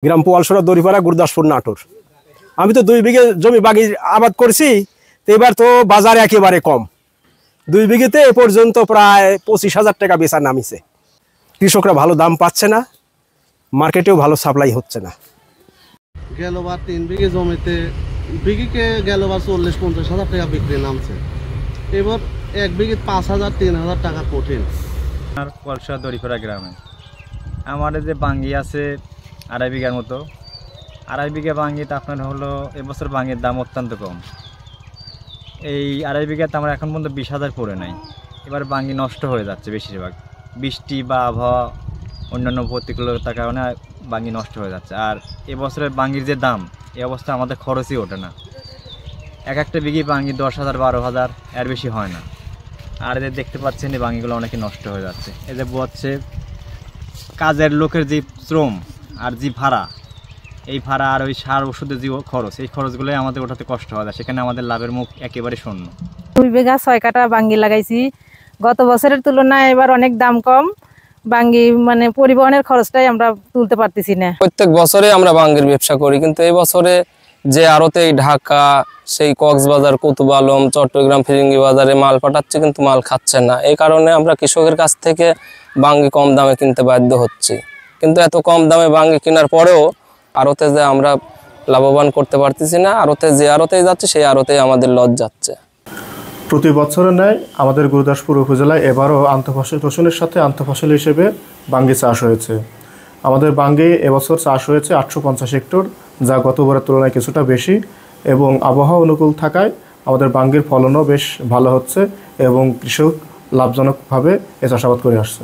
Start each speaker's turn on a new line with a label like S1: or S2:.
S1: গ্রাম পোয়ালসরা দড়িপাড়া গুরদাসপুর নাটোর। আমি তো 2 বিঘে জমি বাগি আবাদ করছি, তো এবার তো বাজার একেবারে কম। 2 বিঘেতে এ পর্যন্ত প্রায় 25,000 টাকা বেচা নামিছে। কৃষকরা ভালো দাম পাচ্ছে না, মার্কেটেও ভালো সাপ্লাই হচ্ছে না।
S2: গেলবার 3 বিঘে জমিতে বিঘিকে গেলবার 40-50,000 টাকা বিক্রি নামছে। এবার 1 বিঘে 5,000-3,000 টাকা কঠিন।
S3: আর পলসা দড়িপাড়া গ্রামে আমাদের যে বাঙ্গি আছে 2.5 বিঘার মতো। 2.5 বিঘা বাঙ্গিতে আপনার হলো এবছর বাঙ্গির দাম অত্যন্ত কম। এই 2.5 বিঘাতে আমরা এখন পর্যন্ত 20,000 পড়ে নাই। এবার বাঙ্গি নষ্ট হয়ে যাচ্ছে বেশিরভাগ, বৃষ্টি বা আবহাওয়া অন্যান্য প্রতিকূলতার কারণে বাঙ্গি নষ্ট হয়ে যাচ্ছে। আর এবছরের বাঙ্গির যে দাম, এই অবস্থা আমাদের খরচই ওঠে না। একটা বিঘি বাঙ্গি 10,000 12,000 এর বেশি হয় না। আর এদের দেখতে পাচ্ছেন এই বাঙ্গিগুলো অনেকে নষ্ট হয়ে যাচ্ছে। এদের হচ্ছে কাজের লোকের যে শ্রম আর যে ভাড়া, এই ভাড়া আর ওই সার ওষুধের যে খরচ, এই খরচগুলোই আমাদের ওঠাতে কষ্ট হয়। সেখানে আমাদের লাভের মুখ একেবারে শূন্য।
S4: 2 বিঘা 6 কাঠা বাঙ্গি লাগাইছি। গত বছরের তুলনায় এবার অনেক দাম কম। বাঙ্গি মানে পরিবহনের খরচটাই আমরা তুলতে পারতেছি না।
S5: প্রত্যেক বছরে আমরা বাঙ্গির ব্যবসা করি, কিন্তু এই বছরে যে আড়তে ঢাকা, সেই কক্সবাজার, কুতুব আলম, চট্টগ্রাম, ফিরিঙ্গি বাজারে মাল পাঠাচ্ছে, কিন্তু মাল খাচ্ছে না। এই কারণে আমরা কৃষকের কাছ থেকে বাঙ্গি কম দামে কিনতে বাধ্য হচ্ছি। কিন্তু এত কম দামে বাঙ্গি কেনার পরেও আড়তে যে আমরা লাভবান করতে পারতেছি না। যে আড়তেই যাচ্ছে সেই আড়তেই আমাদের লস যাচ্ছে।
S6: প্রতি বছরের ন্যায় আমাদের গুরুদাসপুর উপজেলায় এবারও আন্তঃফসল রসুনের সাথে আন্তঃফসল হিসেবে বাঙ্গি চাষ হয়েছে। আমাদের বাঙ্গি এবছর চাষ হয়েছে 850 হেক্টর, যা গতবারের তুলনায় কিছুটা বেশি, এবং আবহাওয়া অনুকূল থাকায় আমাদের বাঙ্গির ফলনও বেশ ভালো হচ্ছে এবং কৃষক লাভজনকভাবে এ চাষাবাদ করে আসছে।